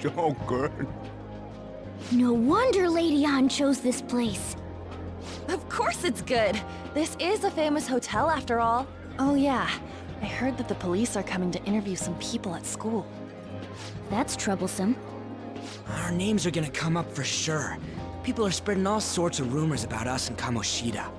So good. No wonder Lady An chose this place. Of course it's good. This is a famous hotel after all. Oh yeah, I heard that the police are coming to interview some people at school. That's troublesome. Our names are gonna come up for sure. People are spreading all sorts of rumors about us and Kamoshida.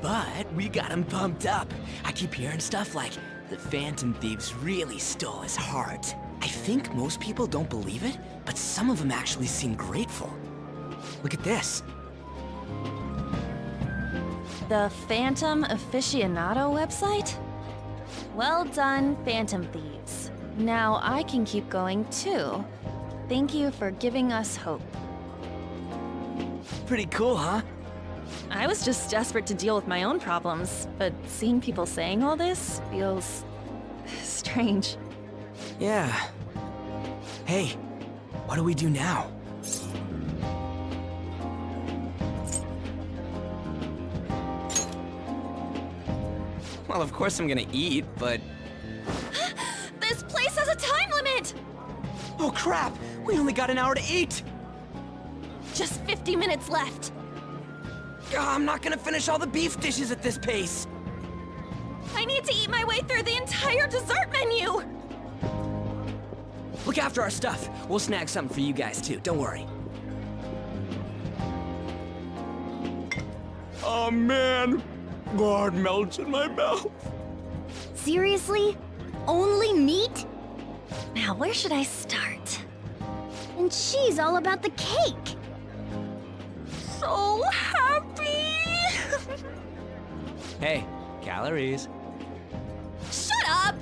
But we got him pumped up. I keep hearing stuff like, the Phantom Thieves really stole his heart. I think most people don't believe it, but some of them actually seem grateful. Look at this. The Phantom Aficionado website? Well done, Phantom Thieves. Now I can keep going too. Thank you for giving us hope. Pretty cool, huh? I was just desperate to deal with my own problems, but seeing people saying all this feels strange. Yeah. Hey, what do we do now? Well, of course I'm gonna eat, but... This place has a time limit! Oh crap! We only got an hour to eat! Just 50 minutes left. I'm not gonna finish all the beef dishes at this pace! I need to eat my way through the entire dessert menu! Look after our stuff. We'll snag something for you guys too, don't worry. Oh man, God melts in my mouth. Seriously? Only meat? Now, where should I start? And she's all about the cake. So happy! Hey, calories. Shut up!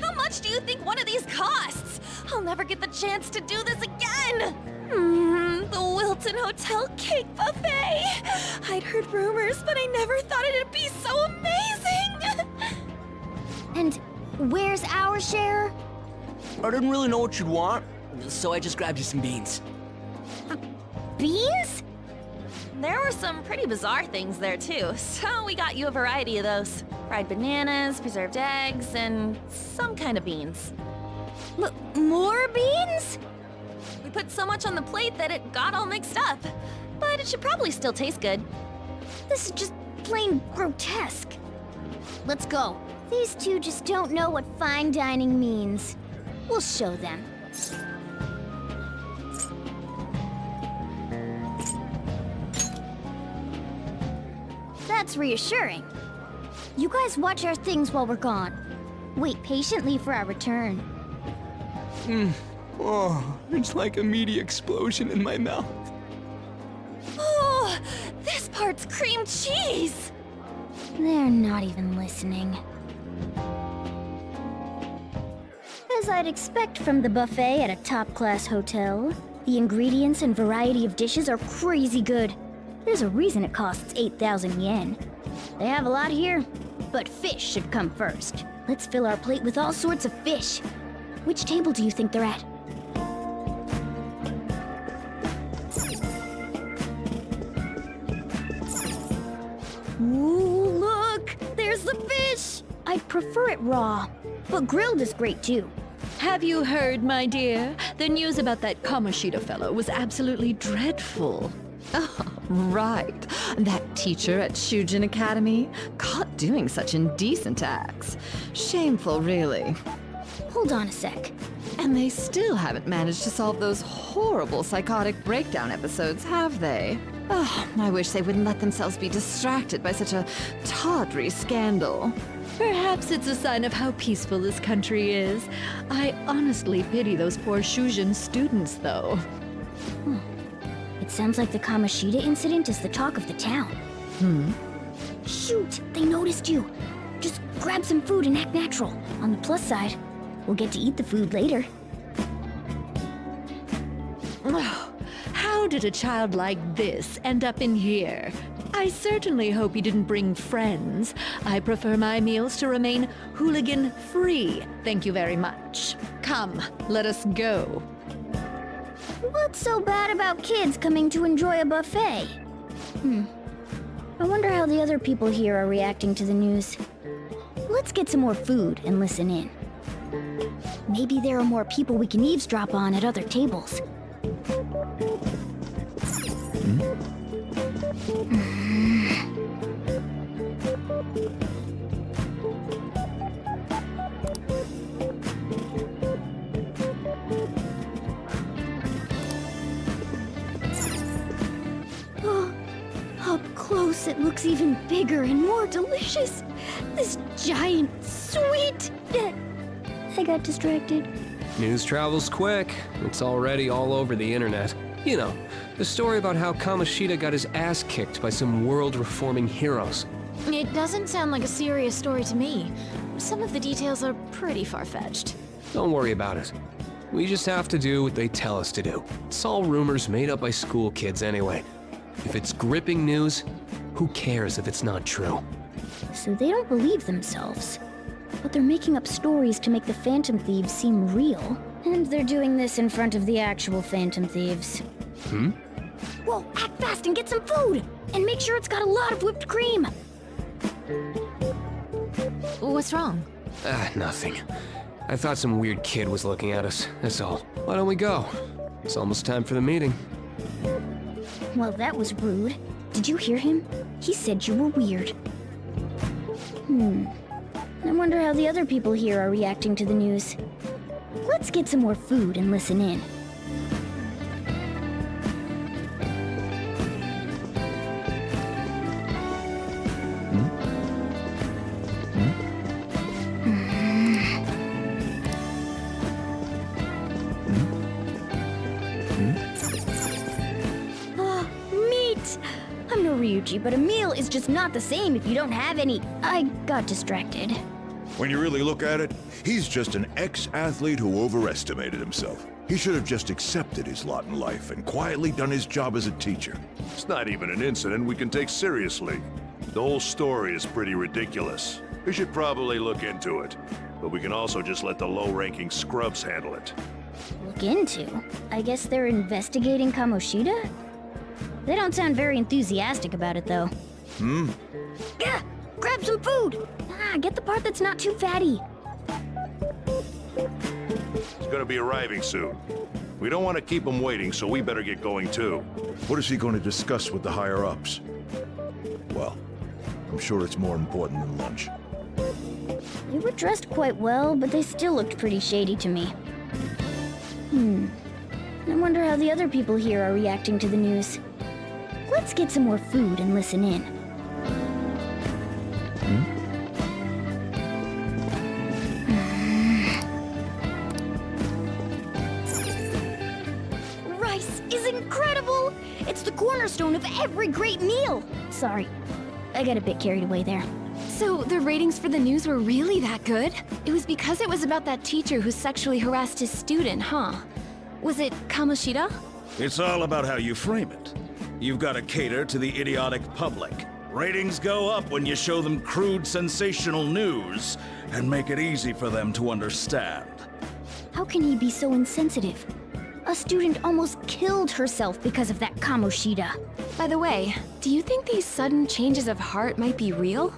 How much do you think one of these costs? I'll never get the chance to do this again! The Wilton Hotel Cake Buffet! I'd heard rumors, but I never thought it'd be so amazing! And where's our share? I didn't really know what you'd want, so I just grabbed you some beans. Beans? There were some pretty bizarre things there too, so we got you a variety of those. Fried bananas, preserved eggs, and some kind of beans. More beans? We put so much on the plate that it got all mixed up. But it should probably still taste good. This is just plain grotesque. Let's go. These two just don't know what fine dining means. We'll show them. That's reassuring. You guys watch our things while we're gone. Wait patiently for our return. Oh, it's like a meaty explosion in my mouth. Oh, this part's cream cheese! They're not even listening. As I'd expect from the buffet at a top-class hotel, the ingredients and variety of dishes are crazy good. There's a reason it costs 8,000 yen. They have a lot here, but fish should come first. Let's fill our plate with all sorts of fish. Which table do you think they're at? Ooh, look! There's the fish! I'd prefer it raw, but grilled is great too. Have you heard, my dear? The news about that Kamoshida fellow was absolutely dreadful. Oh, right. That teacher at Shujin Academy, caught doing such indecent acts. Shameful, really. Hold on a sec. And they still haven't managed to solve those horrible psychotic breakdown episodes, have they? Oh, I wish they wouldn't let themselves be distracted by such a tawdry scandal. Perhaps it's a sign of how peaceful this country is. I honestly pity those poor Shujin students, though. It sounds like the Kamoshida incident is the talk of the town. Shoot, they noticed you. Just grab some food and act natural. On the plus side, we'll get to eat the food later. Oh, how did a child like this end up in here? I certainly hope he didn't bring friends. I prefer my meals to remain hooligan-free. Thank you very much. Come, let us go. What's so bad about kids coming to enjoy a buffet? I wonder how the other people here are reacting to the news. Let's get some more food and listen in. Maybe there are more people we can eavesdrop on at other tables. Oh, up close it looks even bigger and more delicious. This giant sweet... I got distracted. News travels quick. It's already all over the internet. You know, the story about how Kamoshida got his ass kicked by some world-reforming heroes. It doesn't sound like a serious story to me. Some of the details are pretty far-fetched. Don't worry about it. We just have to do what they tell us to do. It's all rumors made up by school kids anyway. If it's gripping news, who cares if it's not true? So they don't believe themselves. But they're making up stories to make the Phantom Thieves seem real. And they're doing this in front of the actual Phantom Thieves. Whoa, act fast and get some food! And make sure it's got a lot of whipped cream! What's wrong? Nothing. I thought some weird kid was looking at us, that's all. Why don't we go? It's almost time for the meeting. Well, that was rude. Did you hear him? He said you were weird. I wonder how the other people here are reacting to the news. Let's get some more food and listen in. Oh, meat! I'm no Ryuji, but a meal is just not the same if you don't have any. I got distracted. When you really look at it, he's just an ex-athlete who overestimated himself. He should have just accepted his lot in life and quietly done his job as a teacher. It's not even an incident we can take seriously. The whole story is pretty ridiculous. We should probably look into it. But we can also just let the low-ranking scrubs handle it. Look into? I guess they're investigating Kamoshida? They don't sound very enthusiastic about it, though. Gah! Grab some food! Get the part that's not too fatty. He's gonna be arriving soon. We don't want to keep him waiting, so we better get going too. What is he going to discuss with the higher-ups? Well, I'm sure it's more important than lunch. They were dressed quite well, but they still looked pretty shady to me. I wonder how the other people here are reacting to the news. Let's get some more food and listen in. Rice is incredible! It's the cornerstone of every great meal! Sorry, I got a bit carried away there. So the ratings for the news were really that good? It was because it was about that teacher who sexually harassed his student, huh? Was it Kamoshida? It's all about how you frame it. You've got to cater to the idiotic public. Ratings go up when you show them crude, sensational news and make it easy for them to understand. How can he be so insensitive? A student almost killed herself because of that Kamoshida. By the way, do you think these sudden changes of heart might be real?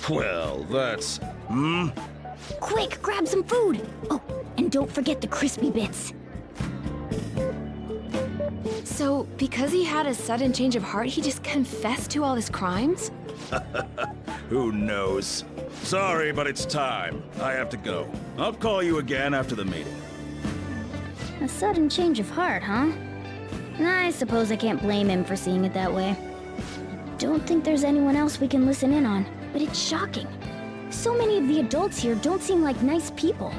Well, that's... Quick, grab some food! Oh, and don't forget the crispy bits. So, because he had a sudden change of heart, he just confessed to all his crimes? Who knows? Sorry, but it's time. I have to go. I'll call you again after the meeting. A sudden change of heart, huh? I suppose I can't blame him for seeing it that way. Don't think there's anyone else we can listen in on, but it's shocking. So many of the adults here don't seem like nice people.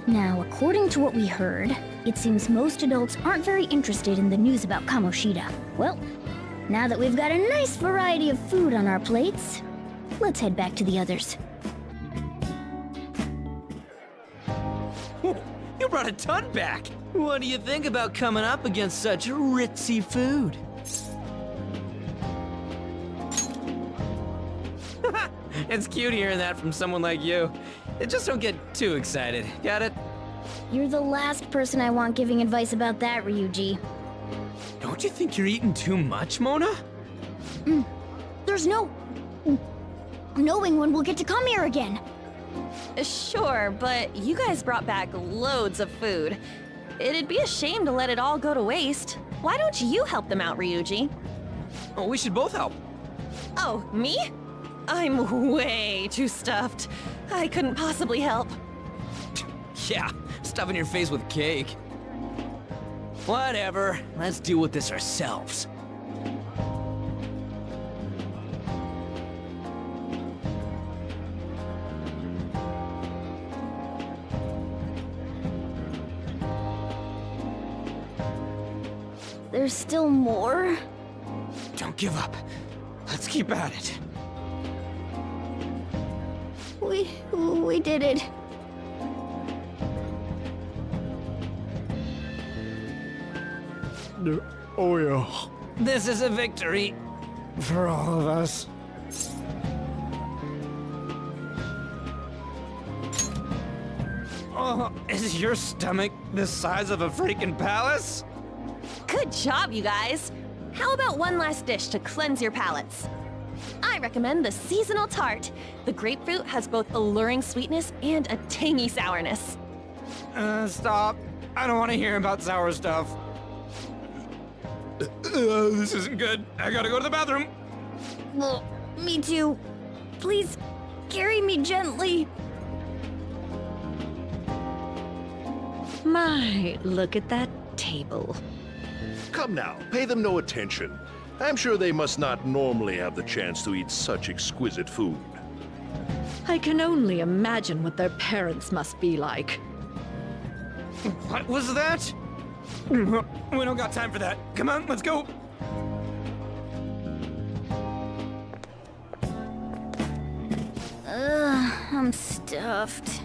Now, according to what we heard, it seems most adults aren't very interested in the news about Kamoshida. Well, now that we've got a nice variety of food on our plates, let's head back to the others. You brought a ton back! What do you think about coming up against such ritzy food? It's cute hearing that from someone like you. Just don't get too excited, got it? You're the last person I want giving advice about that, Ryuji. Don't you think you're eating too much, Mona? There's no knowing when we'll get to come here again. Sure, but you guys brought back loads of food. It'd be a shame to let it all go to waste. Why don't you help them out, Ryuji? Oh, we should both help. Oh, me? I'm way too stuffed. I couldn't possibly help. Yeah, stuffing your face with cake. Whatever, let's deal with this ourselves. There's still more? Don't give up. Let's keep at it. We did it. Oh yeah, This is a victory. for all of us. Oh, is your stomach the size of a freaking palace? Good job, you guys. How about one last dish to cleanse your palates? I recommend the seasonal tart. The grapefruit has both alluring sweetness and a tangy sourness. Stop. I don't want to hear about sour stuff. This isn't good. I gotta go to the bathroom. Well, me too. Please, carry me gently. My, look at that table. Come now, pay them no attention. I'm sure they must not normally have the chance to eat such exquisite food. I can only imagine what their parents must be like. What was that? We don't got time for that. Come on, let's go. I'm stuffed.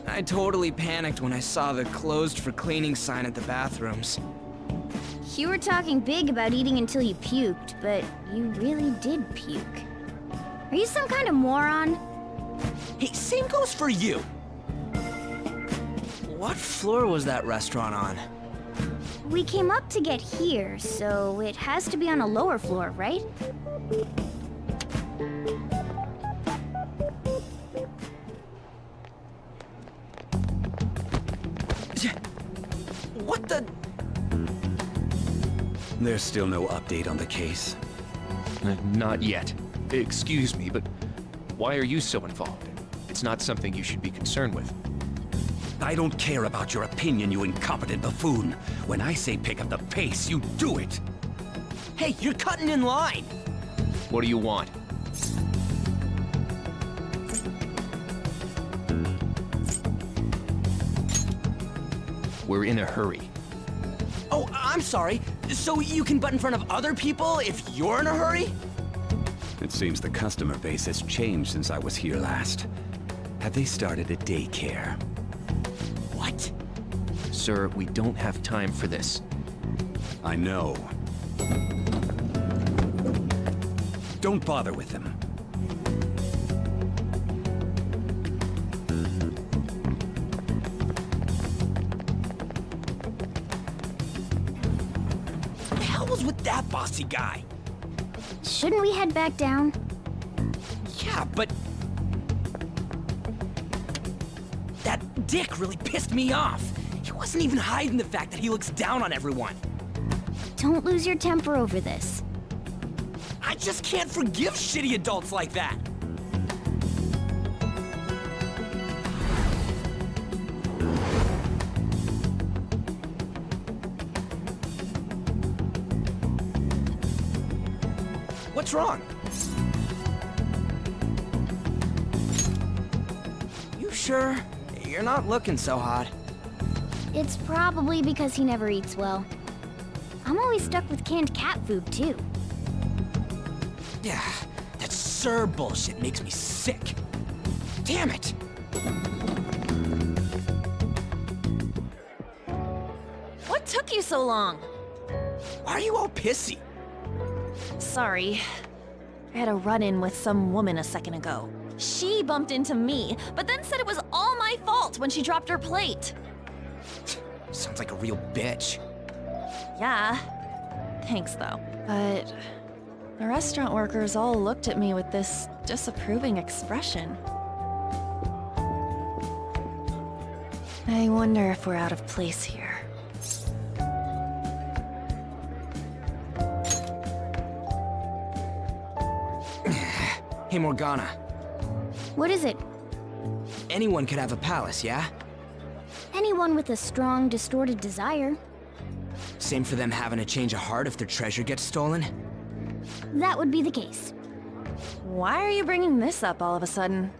I totally panicked when I saw the closed for cleaning sign at the bathrooms. You were talking big about eating until you puked, but you really did puke. Are you some kind of moron? Hey, same goes for you. What floor was that restaurant on? We came up to get here, so it has to be on a lower floor, right? What the? There's still no update on the case. Not yet. Excuse me, but why are you so involved? It's not something you should be concerned with. I don't care about your opinion, you incompetent buffoon. When I say pick up the pace, you do it. Hey, you're cutting in line. What do you want? We're in a hurry. Oh, I'm sorry. So you can butt in front of other people if you're in a hurry? It seems the customer base has changed since I was here last. Have they started a daycare? What? Sir, we don't have time for this. I know. Don't bother with them. What the hell was with that bossy guy? Shouldn't we head back down? Yeah, but... that dick really pissed me off. He wasn't even hiding the fact that he looks down on everyone. Don't lose your temper over this. I just can't forgive shitty adults like that. What's wrong? You sure? You're not looking so hot. It's probably because he never eats well. I'm always stuck with canned cat food, too. Yeah, that Sir bullshit makes me sick. Damn it! What took you so long? Why are you all pissy? Sorry. I had a run-in with some woman a second ago. She bumped into me, but then said it was all my fault when she dropped her plate. Sounds like a real bitch. Yeah. Thanks, though. But the restaurant workers all looked at me with this disapproving expression. I wonder if we're out of place here. Hey, Morgana. What is it? Anyone could have a palace, yeah? Anyone with a strong, distorted desire. Same for them having a change of heart if their treasure gets stolen? That would be the case. Why are you bringing this up all of a sudden?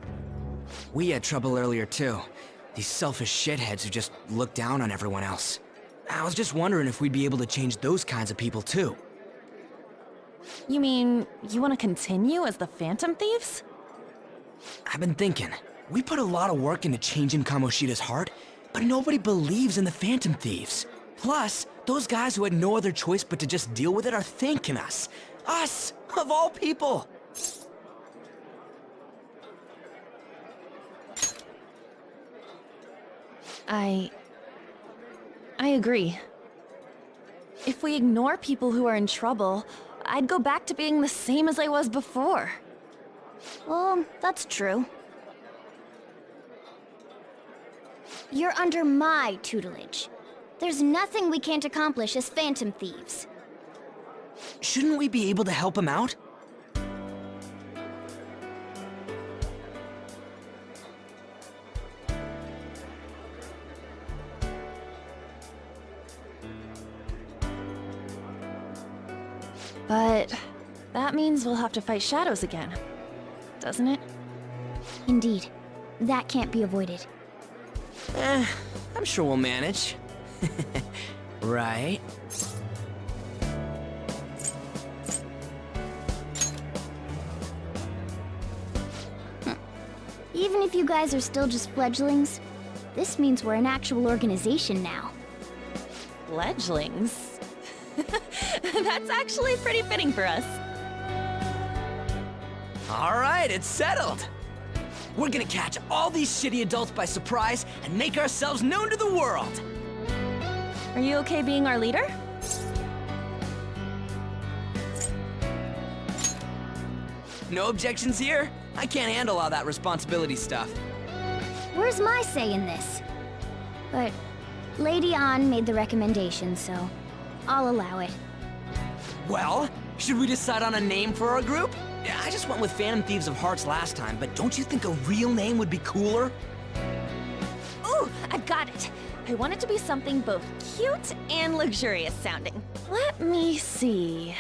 We had trouble earlier, too. These selfish shitheads who just look down on everyone else. I was just wondering if we'd be able to change those kinds of people, too. You mean, you want to continue as the Phantom Thieves? I've been thinking. We put a lot of work into changing Kamoshida's heart, but nobody believes in the Phantom Thieves. Plus, those guys who had no other choice but to just deal with it are thanking us. Us, of all people! I agree. If we ignore people who are in trouble, I'd go back to being the same as I was before. Well, that's true. You're under my tutelage. There's nothing we can't accomplish as Phantom Thieves. Shouldn't we be able to help him out? But that means we'll have to fight shadows again, doesn't it? Indeed. That can't be avoided. I'm sure we'll manage. Right? Even if you guys are still just fledglings, this means we're an actual organization now. Fledglings? That's actually pretty fitting for us. All right, it's settled. We're gonna catch all these shitty adults by surprise and make ourselves known to the world. Are you okay being our leader? No objections here? I can't handle all that responsibility stuff. Where's my say in this? But Lady An made the recommendation, so I'll allow it. Well, should we decide on a name for our group? Yeah, I just went with Phantom Thieves of Hearts last time, but don't you think a real name would be cooler? Ooh, I've got it. I want it to be something both cute and luxurious sounding. Let me see.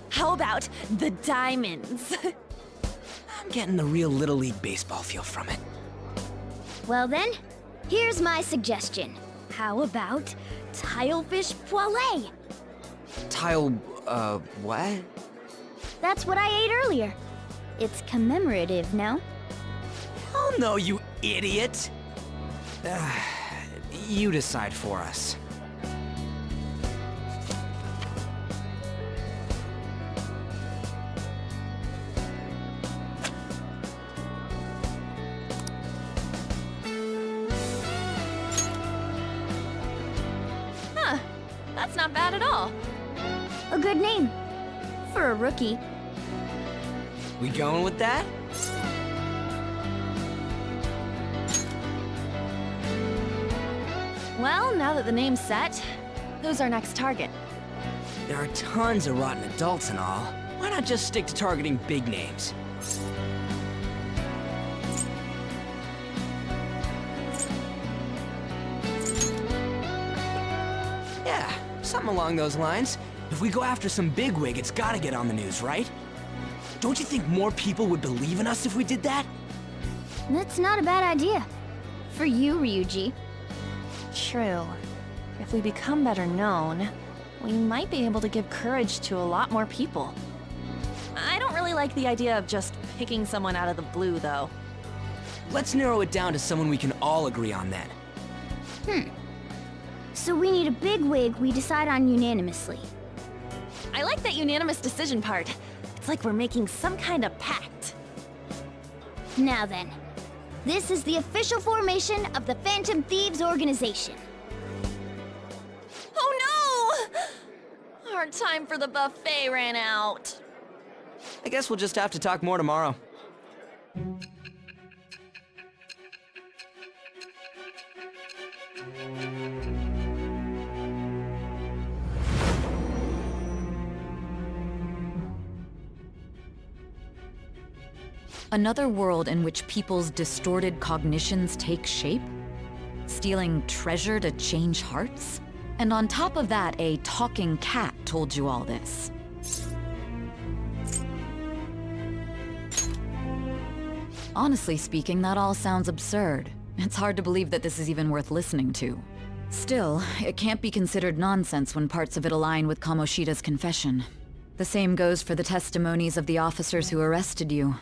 How about the Diamonds? I'm getting the real Little League Baseball feel from it. Well then, here's my suggestion. How about Tilefish Poêlée? What? That's what I ate earlier. It's commemorative, no? Oh no, you idiot! You decide for us. Huh, that's not bad at all. A good name. For a rookie. We going with that? Well, now that the name's set, who's our next target? There are tons of rotten adults and all. Why not just stick to targeting big names? Yeah, something along those lines. If we go after some bigwig, it's gotta get on the news, right? Don't you think more people would believe in us if we did that? That's not a bad idea. For you, Ryuji. True. If we become better known, we might be able to give courage to a lot more people. I don't really like the idea of just picking someone out of the blue, though. Let's narrow it down to someone we can all agree on then. So we need a big wig we decide on unanimously. I like that unanimous decision part. It's like we're making some kind of pact. Now then, this is the official formation of the Phantom Thieves Organization. Oh no! Our time for the buffet ran out. I guess we'll just have to talk more tomorrow. Another world in which people's distorted cognitions take shape? Stealing treasure to change hearts? And on top of that, a talking cat told you all this. Honestly speaking, that all sounds absurd. It's hard to believe that this is even worth listening to. Still, it can't be considered nonsense when parts of it align with Kamoshida's confession. The same goes for the testimonies of the officers who arrested you.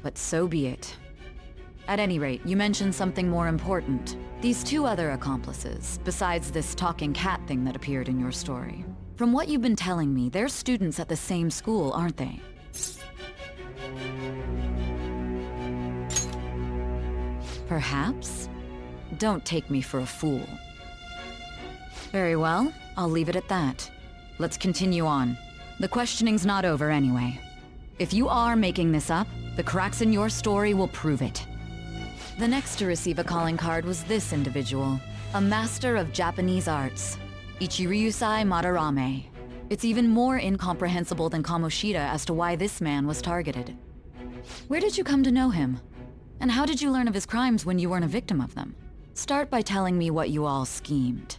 But so be it. At any rate, you mentioned something more important. These two other accomplices, besides this talking cat thing that appeared in your story. From what you've been telling me, they're students at the same school, aren't they? Perhaps? Don't take me for a fool. Very well, I'll leave it at that. Let's continue on. The questioning's not over anyway. If you are making this up, the cracks in your story will prove it. The next to receive a calling card was this individual, a master of Japanese arts, Ichiryusai Madarame. It's even more incomprehensible than Kamoshida as to why this man was targeted. Where did you come to know him? And how did you learn of his crimes when you weren't a victim of them? Start by telling me what you all schemed.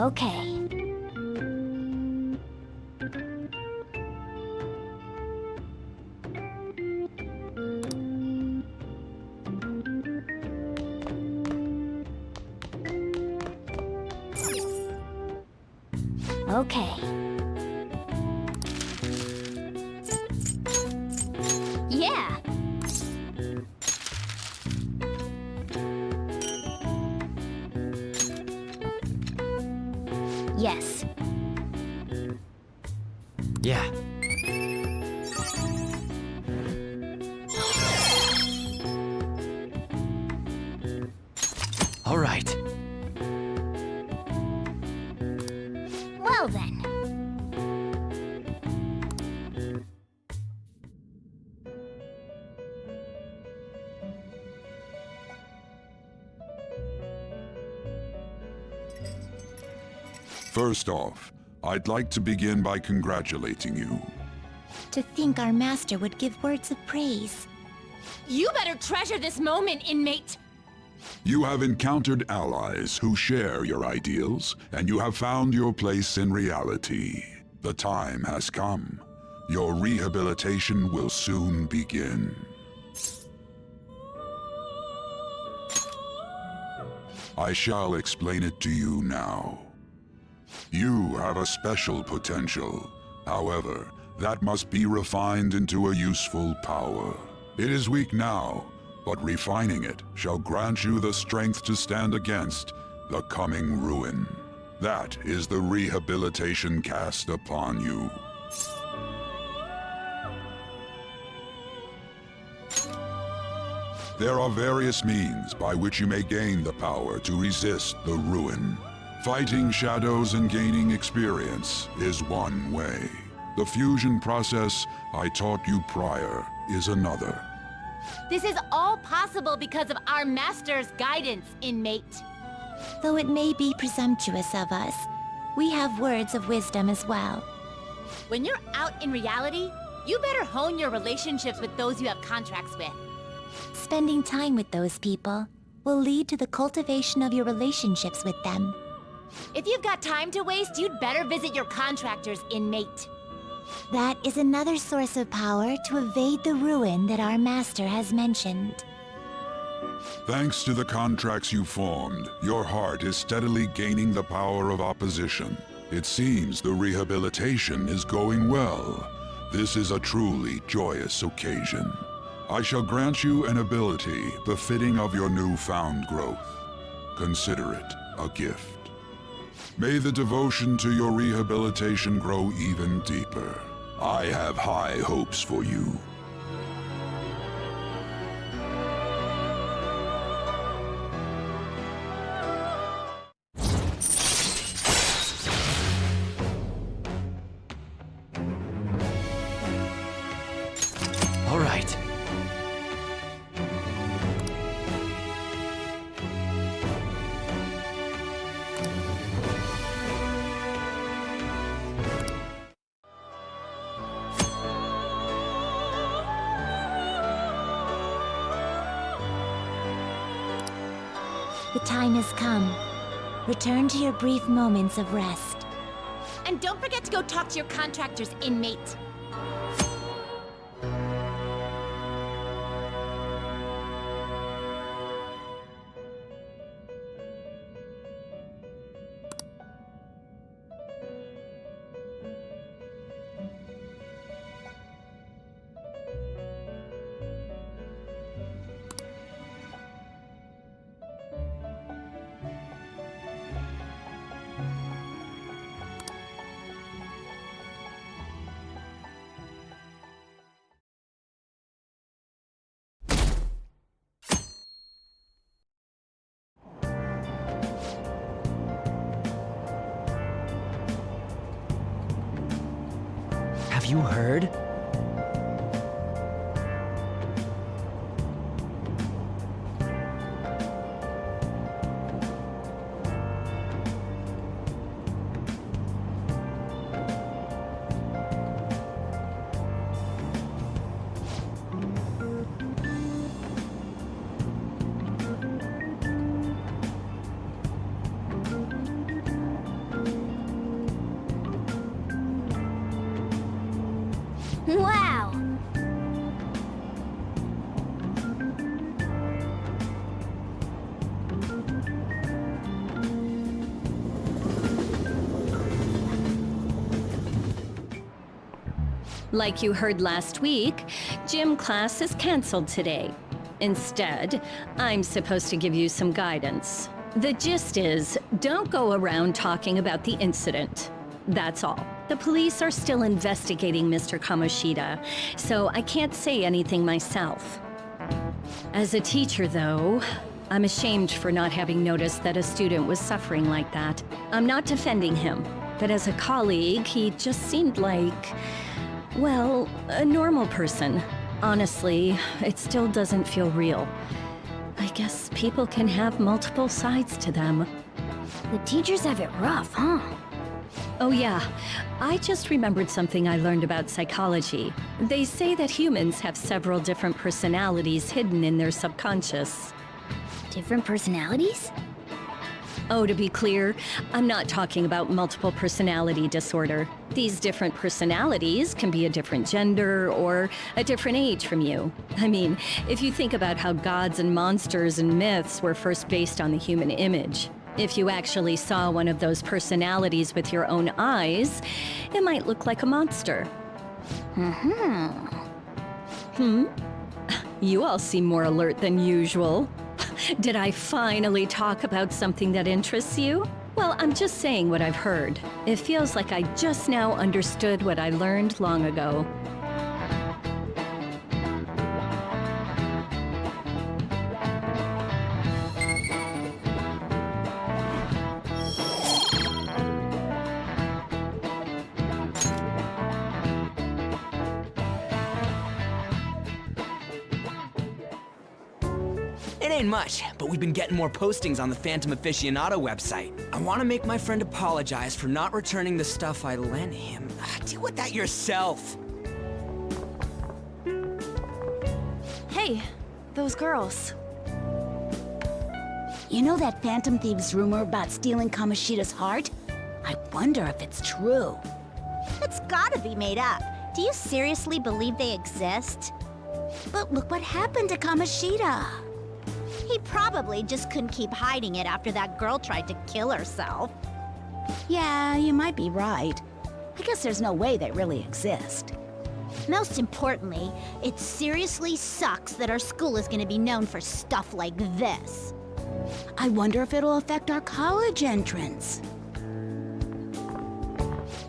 Okay. Okay. yes. Yeah. All right. Well then. First off, I'd like to begin by congratulating you. To think our master would give words of praise. You better treasure this moment, inmate! You have encountered allies who share your ideals, and you have found your place in reality. The time has come. Your rehabilitation will soon begin. I shall explain it to you now. You have a special potential. However, that must be refined into a useful power. It is weak now, but refining it shall grant you the strength to stand against the coming ruin. That is the rehabilitation cast upon you. There are various means by which you may gain the power to resist the ruin. Fighting shadows and gaining experience is one way. The fusion process I taught you prior is another. This is all possible because of our master's guidance, inmate. Though it may be presumptuous of us, we have words of wisdom as well. When you're out in reality, you better hone your relationships with those you have contracts with. Spending time with those people will lead to the cultivation of your relationships with them. If you've got time to waste, you'd better visit your contractors, inmate. That is another source of power to evade the ruin that our master has mentioned. Thanks to the contracts you formed, your heart is steadily gaining the power of opposition. It seems the rehabilitation is going well. This is a truly joyous occasion. I shall grant you an ability befitting of your newfound growth. Consider it a gift. May the devotion to your rehabilitation grow even deeper. I have high hopes for you. All right. The time has come. Return to your brief moments of rest. And don't forget to go talk to your contractors, inmate. Have you heard? Wow! Like you heard last week, gym class is canceled today. Instead, I'm supposed to give you some guidance. The gist is, don't go around talking about the incident. That's all. The police are still investigating Mr. Kamoshida, so I can't say anything myself. As a teacher, though, I'm ashamed for not having noticed that a student was suffering like that. I'm not defending him, but as a colleague, he just seemed like, well, a normal person. Honestly, it still doesn't feel real. I guess people can have multiple sides to them. The teachers have it rough, huh? Oh yeah, I just remembered something I learned about psychology. They say that humans have several different personalities hidden in their subconscious. Different personalities? Oh, to be clear, I'm not talking about multiple personality disorder. These different personalities can be a different gender or a different age from you. I mean, if you think about how gods and monsters and myths were first based on the human image, if you actually saw one of those personalities with your own eyes, it might look like a monster. You all seem more alert than usual. Did I finally talk about something that interests you? Well, I'm just saying what I've heard. It feels like I just now understood what I learned long ago. It ain't much, but we've been getting more postings on the Phantom Aficionado website. I want to make my friend apologize for not returning the stuff I lent him. Deal with that yourself. Hey, those girls. You know that Phantom Thieves rumor about stealing Kamoshida's heart? I wonder if it's true. It's gotta be made up. Do you seriously believe they exist? But look what happened to Kamoshida. He probably just couldn't keep hiding it after that girl tried to kill herself. Yeah, you might be right. I guess there's no way they really exist. Most importantly, it seriously sucks that our school is gonna be known for stuff like this. I wonder if it'll affect our college entrance.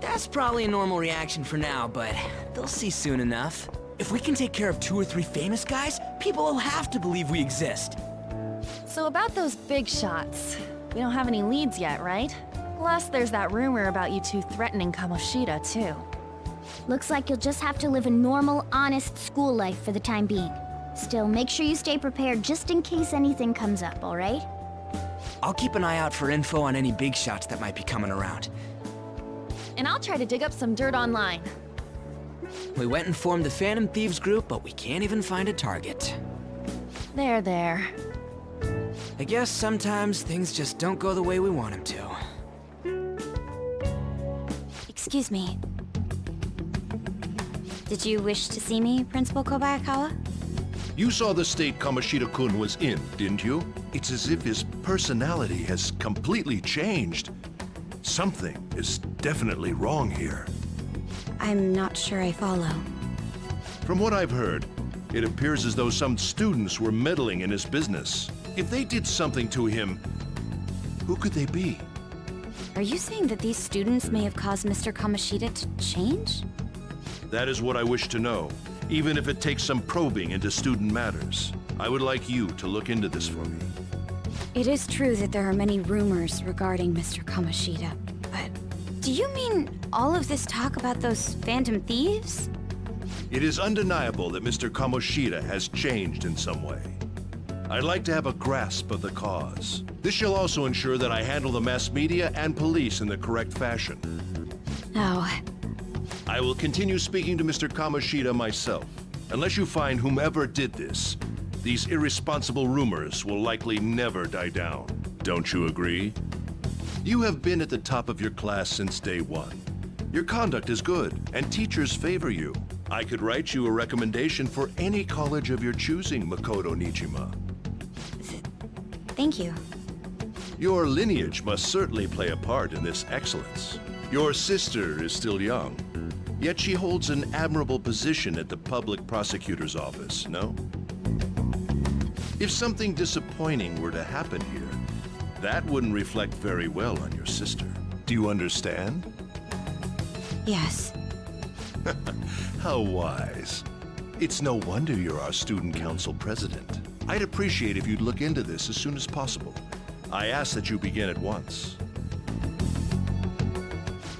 That's probably a normal reaction for now, but they'll see soon enough. If we can take care of 2 or 3 famous guys, people will have to believe we exist. So about those big shots, we don't have any leads yet, right? Plus, there's that rumor about you two threatening Kamoshida, too. Looks like you'll just have to live a normal, honest school life for the time being. Still, make sure you stay prepared just in case anything comes up, alright? I'll keep an eye out for info on any big shots that might be coming around. And I'll try to dig up some dirt online. We went and formed the Phantom Thieves group, but we can't even find a target. There. I guess sometimes things just don't go the way we want them to. Excuse me. Did you wish to see me, Principal Kobayakawa? You saw the state Kamoshida-kun was in, didn't you? It's as if his personality has completely changed. Something is definitely wrong here. I'm not sure I follow. From what I've heard, it appears as though some students were meddling in his business. If they did something to him, who could they be? Are you saying that these students may have caused Mr. Kamoshida to change? That is what I wish to know, even if it takes some probing into student matters. I would like you to look into this for me. It is true that there are many rumors regarding Mr. Kamoshida, but do you mean all of this talk about those Phantom Thieves? It is undeniable that Mr. Kamoshida has changed in some way. I'd like to have a grasp of the cause. This shall also ensure that I handle the mass media and police in the correct fashion. No. I will continue speaking to Mr. Kamoshida myself. Unless you find whomever did this, these irresponsible rumors will likely never die down. Don't you agree? You have been at the top of your class since day one. Your conduct is good, and teachers favor you. I could write you a recommendation for any college of your choosing, Makoto Nijima. Thank you. Your lineage must certainly play a part in this excellence. Your sister is still young, yet she holds an admirable position at the public prosecutor's office, no? If something disappointing were to happen here, That wouldn't reflect very well on your sister. Do you understand? Yes. How wise. It's no wonder you're our student council president. I'd appreciate if you'd look into this as soon as possible. I ask that you begin at once.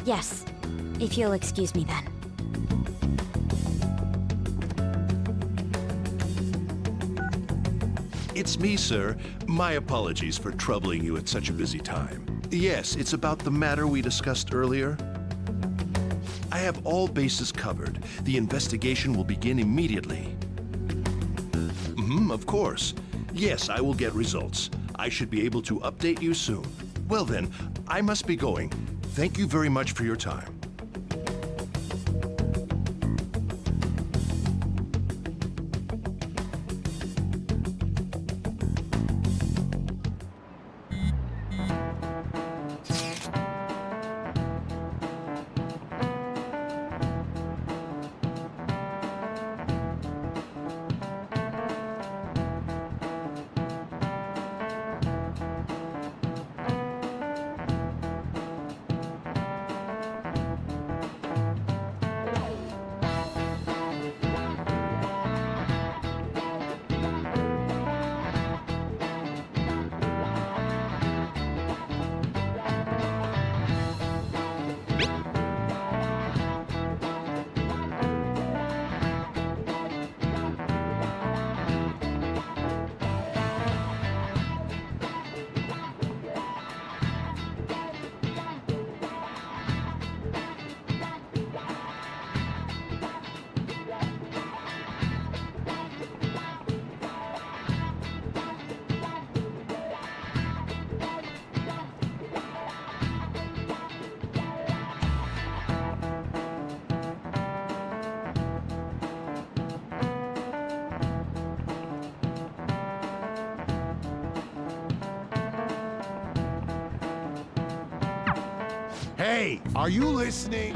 Yes. If you'll excuse me then. It's me, sir. My apologies for troubling you at such a busy time. Yes, it's about the matter we discussed earlier. I have all bases covered. The investigation will begin immediately. Of course. Yes, I will get results. I should be able to update you soon. Well then, I must be going. Thank you very much for your time. Hey, are you listening?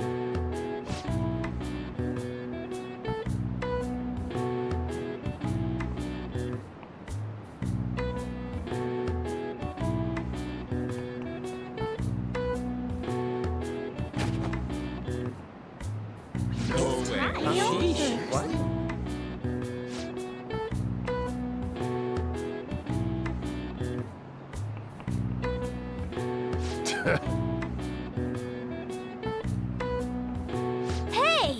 Hey!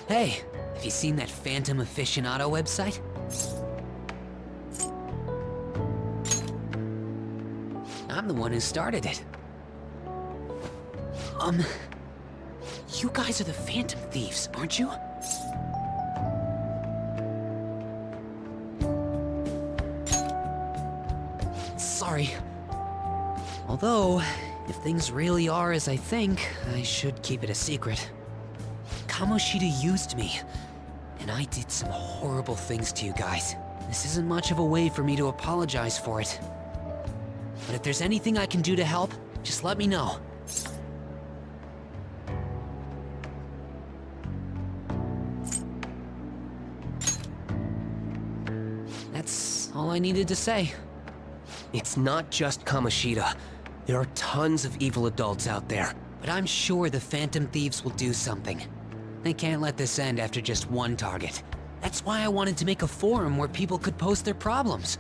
Hey, have you seen that Phantom Aficionado website? I'm the one who started it. You guys are the Phantom Thieves, aren't you? Sorry. Although, if things really are as I think, I should keep it a secret. Kamoshida used me, and I did some horrible things to you guys. This isn't much of a way for me to apologize for it. But if there's anything I can do to help, just let me know. That's all I needed to say. It's not just Kamoshida. There are tons of evil adults out there. But I'm sure the Phantom Thieves will do something. They can't let this end after just one target. That's why I wanted to make a forum where people could post their problems.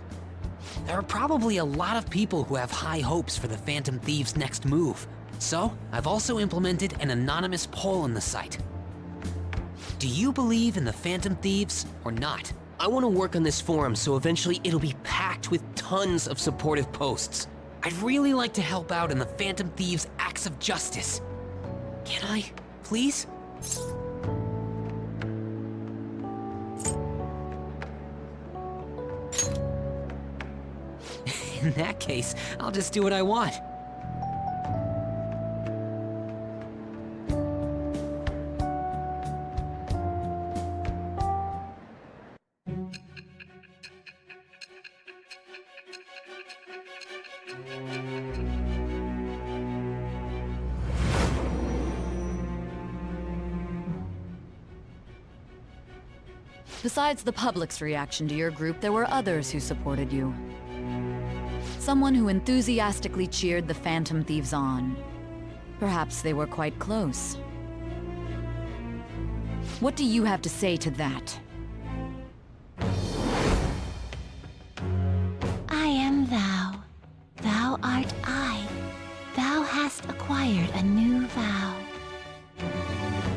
There are probably a lot of people who have high hopes for the Phantom Thieves' next move. So, I've also implemented an anonymous poll on the site. Do you believe in the Phantom Thieves or not? I want to work on this forum so eventually it'll be packed with tons of supportive posts. I'd really like to help out in the Phantom Thieves' acts of justice. Can I, please? In that case, I'll just do what I want. Besides the public's reaction to your group, there were others who supported you. Someone who enthusiastically cheered the Phantom Thieves on. Perhaps they were quite close. What do you have to say to that? I am thou. Thou art I. Thou hast acquired a new vow.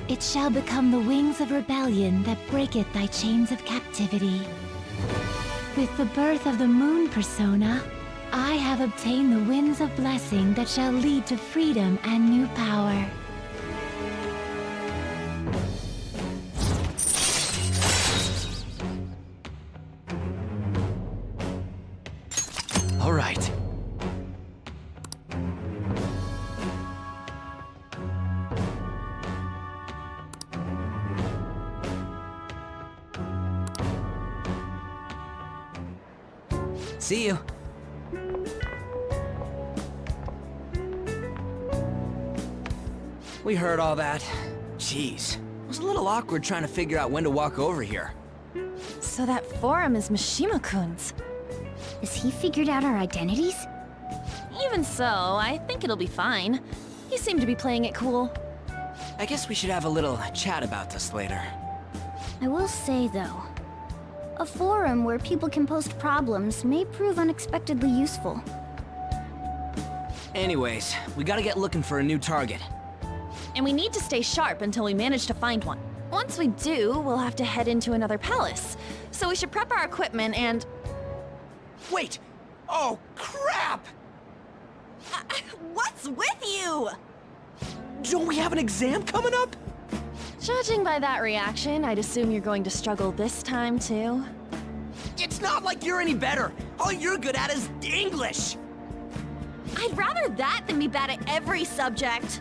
It shall become the wings of rebellion that breaketh thy chains of captivity. With the birth of the moon persona, I have obtained the winds of blessing that shall lead to freedom and new power. All right. See you. We heard all that. Jeez. It was a little awkward trying to figure out when to walk over here. So that forum is Mishima-kun's. Has he figured out our identities? Even so, I think it'll be fine. He seemed to be playing it cool. I guess we should have a little chat about this later. I will say, though, a forum where people can post problems may prove unexpectedly useful. Anyways, we gotta get looking for a new target. And we need to stay sharp until we manage to find one. Once we do, we'll have to head into another palace. So we should prep our equipment and... Wait! Oh, crap! What's with you? Don't we have an exam coming up? Judging by that reaction, I'd assume you're going to struggle this time, too. It's not like you're any better. All you're good at is English. I'd rather that than be bad at every subject.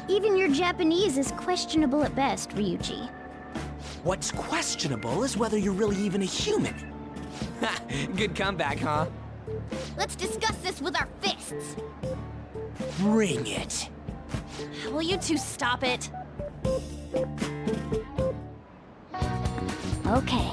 Even your Japanese is questionable at best, Ryuji. What's questionable is whether you're really even a human. Ha! Good comeback, huh? Let's discuss this with our fists. Bring it. Will you two stop it? Okay.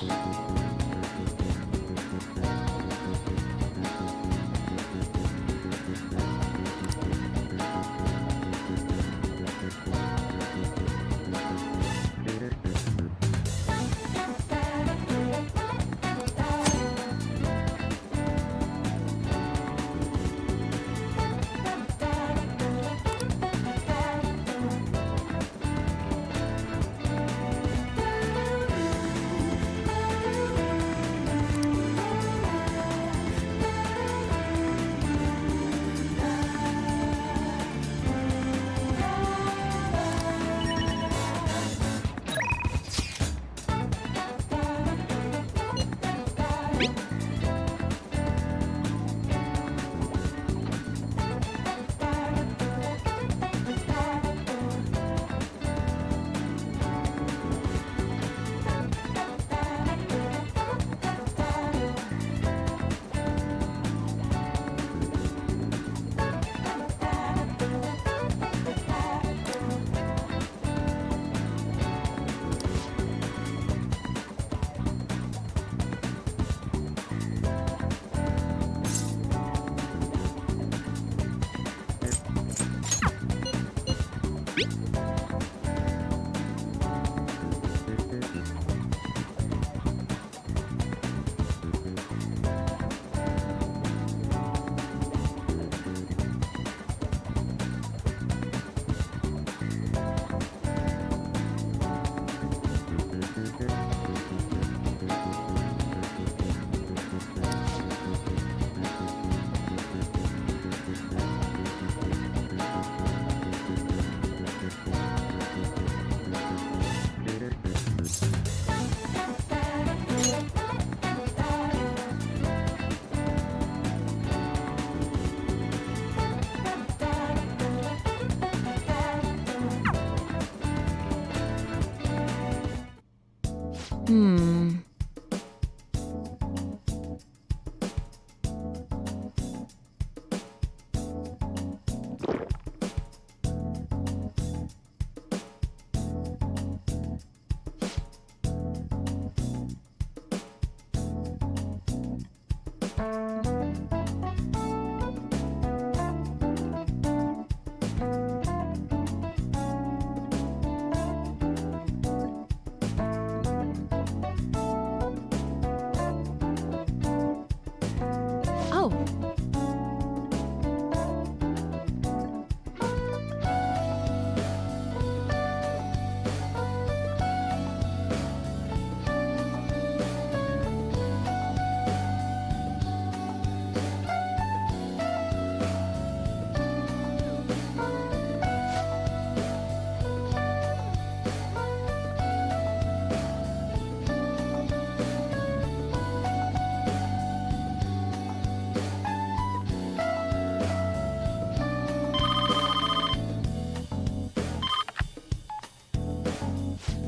Oh.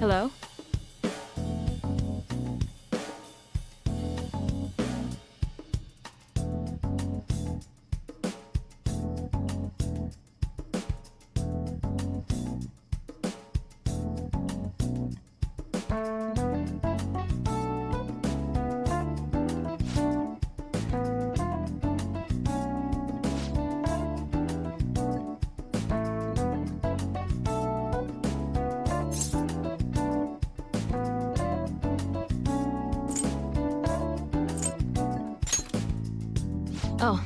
Hello? Oh.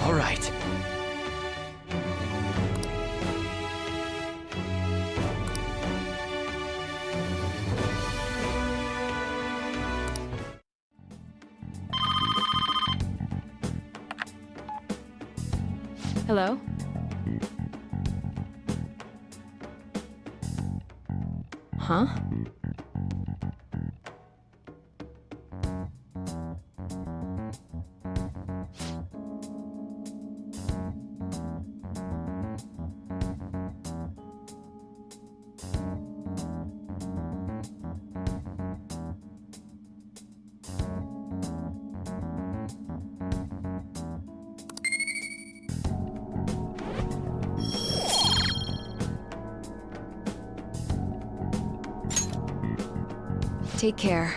All right. Hello? Huh? Take care.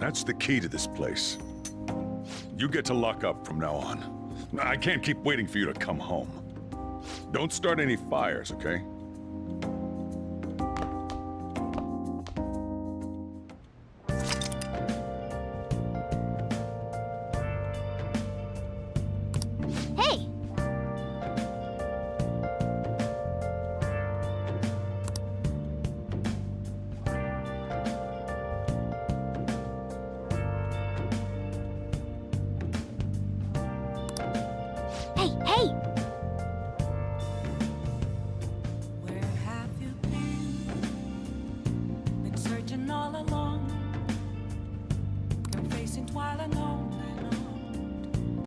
That's the key to this place. You get to lock up from now on. I can't keep waiting for you to come home. Don't start any fires, okay?